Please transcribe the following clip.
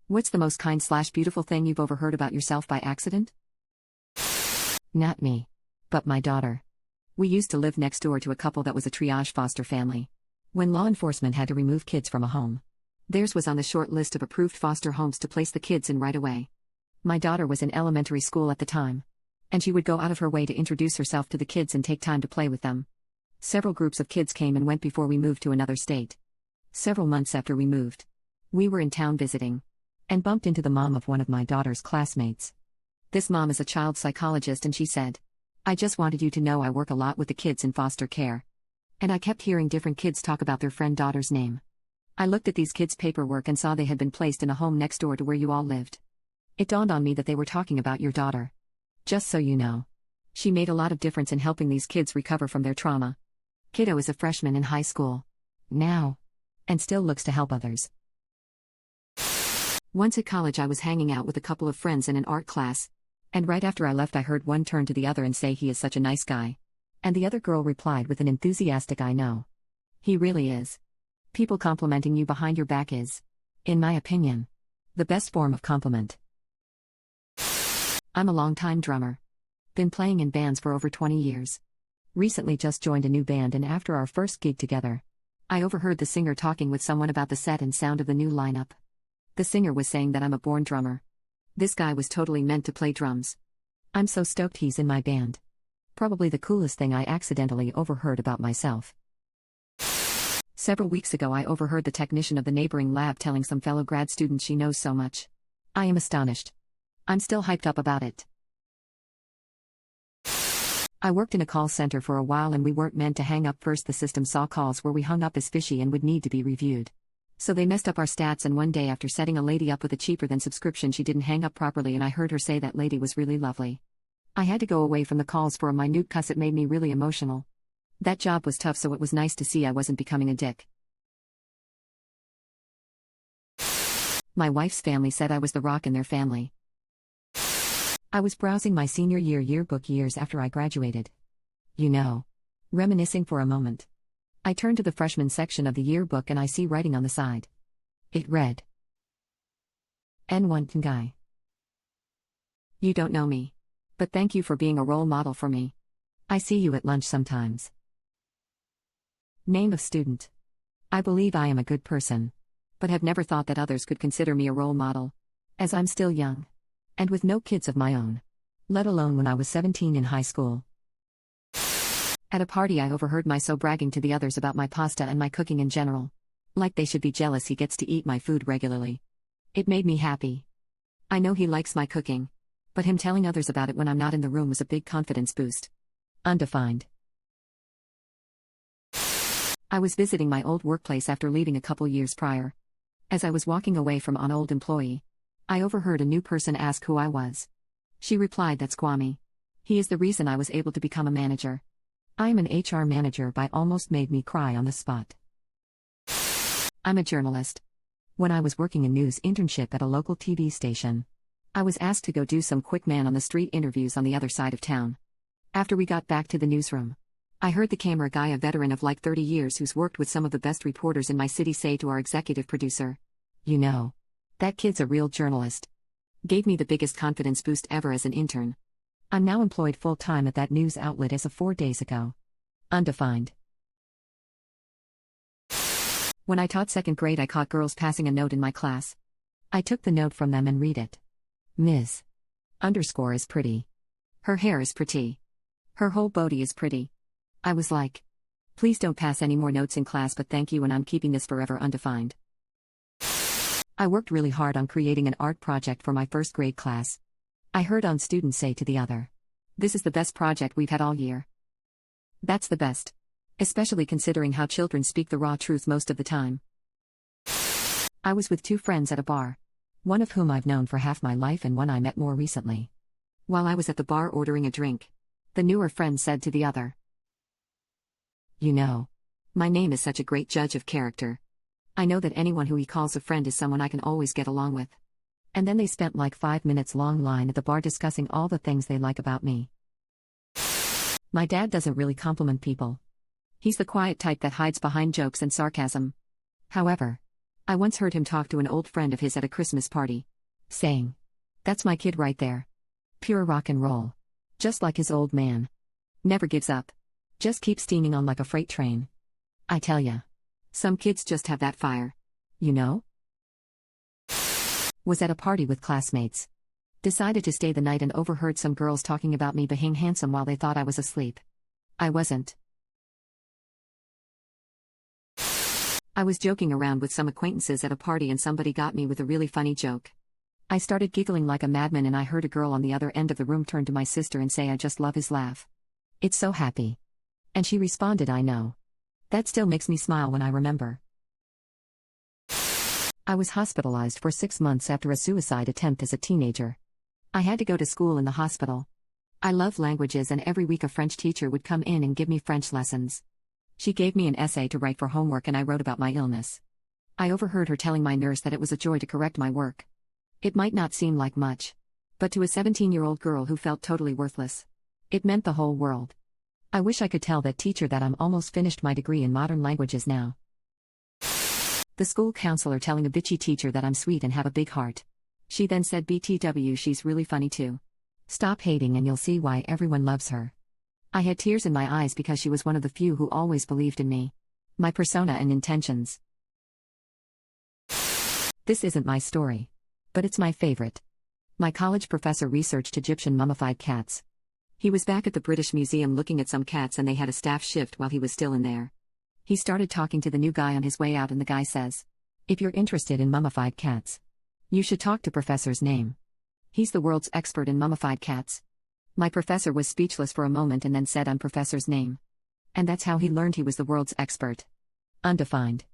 What's the most kind/beautiful thing you've overheard about yourself by accident? Not me. But my daughter. We used to live next door to a couple that was a triage foster family. When law enforcement had to remove kids from a home, theirs was on the short list of approved foster homes to place the kids in right away. My daughter was in elementary school at the time, and she would go out of her way to introduce herself to the kids and take time to play with them. Several groups of kids came and went before we moved to another state. Several months after we moved, we were in town visiting, and bumped into the mom of one of my daughter's classmates. This mom is a child psychologist, and she said, "I just wanted you to know I work a lot with the kids in foster care." And I kept hearing different kids talk about their friend daughter's name. I looked at these kids' paperwork and saw they had been placed in a home next door to where you all lived. It dawned on me that they were talking about your daughter. Just so you know, she made a lot of difference in helping these kids recover from their trauma. Kiddo is a freshman in high school now, and still looks to help others. Once at college, I was hanging out with a couple of friends in an art class, and right after I left I heard one turn to the other and say he is such a nice guy. And the other girl replied with an enthusiastic "I know. He really is." People complimenting you behind your back is, in my opinion, the best form of compliment. I'm a long-time drummer. Been playing in bands for over 20 years. Recently just joined a new band, and after our first gig together, I overheard the singer talking with someone about the set and sound of the new lineup. The singer was saying that I'm a born drummer. This guy was totally meant to play drums. I'm so stoked he's in my band. Probably the coolest thing I accidentally overheard about myself. Several weeks ago I overheard the technician of the neighboring lab telling some fellow grad students she knows so much. I am astonished. I'm still hyped up about it. I worked in a call center for a while, and we weren't meant to hang up first. The system saw calls where we hung up as fishy and would need to be reviewed. So they messed up our stats, and one day after setting a lady up with a cheaper than subscription, she didn't hang up properly, and I heard her say that lady was really lovely. I had to go away from the calls for a minute cuss. It made me really emotional. That job was tough, so it was nice to see I wasn't becoming a dick. My wife's family said I was the rock in their family. I was browsing my senior year yearbook years after I graduated. You know, reminiscing for a moment. I turned to the freshman section of the yearbook and I see writing on the side. It read, N1 guy. You don't know me, but thank you for being a role model for me. I see you at lunch sometimes. Name of student. I believe I am a good person, but have never thought that others could consider me a role model, as I'm still young, and with no kids of my own, let alone when I was 17 in high school. At a party I overheard myself bragging to the others about my pasta and my cooking in general. Like they should be jealous he gets to eat my food regularly. It made me happy. I know he likes my cooking, but him telling others about it when I'm not in the room was a big confidence boost. Undefined. I was visiting my old workplace after leaving a couple years prior. As I was walking away from an old employee, I overheard a new person ask who I was. She replied, "That's Kwame. He is the reason I was able to become a manager. I am an HR manager." By almost made me cry on the spot. I'm a journalist. When I was working a news internship at a local TV station, I was asked to go do some quick man-on-the-street interviews on the other side of town. After we got back to the newsroom, I heard the camera guy, a veteran of like 30 years who's worked with some of the best reporters in my city, say to our executive producer, "You know, that kid's a real journalist." Gave me the biggest confidence boost ever as an intern. I'm now employed full-time at that news outlet as of 4 days ago. Undefined. When I taught second grade, I caught girls passing a note in my class. I took the note from them and read it. Ms. Underscore is pretty. Her hair is pretty. Her whole body is pretty. I was like, please don't pass any more notes in class, but thank you, and I'm keeping this forever. Undefined. I worked really hard on creating an art project for my first grade class. I heard one student say to the other, "This is the best project we've had all year." That's the best. Especially considering how children speak the raw truth most of the time. I was with two friends at a bar, one of whom I've known for half my life and one I met more recently. While I was at the bar ordering a drink, the newer friend said to the other, "You know, my name is such a great judge of character. I know that anyone who he calls a friend is someone I can always get along with." And then they spent like 5 minutes long line at the bar discussing all the things they like about me. My dad doesn't really compliment people. He's the quiet type that hides behind jokes and sarcasm. However, I once heard him talk to an old friend of his at a Christmas party, saying, "That's my kid right there. Pure rock and roll. Just like his old man. Never gives up. Just keeps steaming on like a freight train." I tell ya. Some kids just have that fire. You know? Was at a party with classmates. Decided to stay the night and overheard some girls talking about me being handsome while they thought I was asleep. I wasn't. I was joking around with some acquaintances at a party and somebody got me with a really funny joke. I started giggling like a madman and I heard a girl on the other end of the room turn to my sister and say, "I just love his laugh. It's so happy." And she responded, "I know. That still makes me smile when I remember." I was hospitalized for 6 months after a suicide attempt as a teenager. I had to go to school in the hospital. I love languages and every week a French teacher would come in and give me French lessons. She gave me an essay to write for homework and I wrote about my illness. I overheard her telling my nurse that it was a joy to correct my work. It might not seem like much, but to a 17-year-old girl who felt totally worthless, it meant the whole world. I wish I could tell that teacher that I'm almost finished my degree in modern languages now. The school counselor telling a bitchy teacher that I'm sweet and have a big heart. She then said, "BTW, she's really funny too. Stop hating and you'll see why everyone loves her." I had tears in my eyes because she was one of the few who always believed in me, my persona and intentions. This isn't my story, but it's my favorite. My college professor researched Egyptian mummified cats. He was back at the British Museum looking at some cats and they had a staff shift while he was still in there. He started talking to the new guy on his way out and the guy says, "If you're interested in mummified cats, you should talk to Professor's name. He's the world's expert in mummified cats." My professor was speechless for a moment and then said, "I'm Professor's name." And that's how he learned he was the world's expert. Undefined.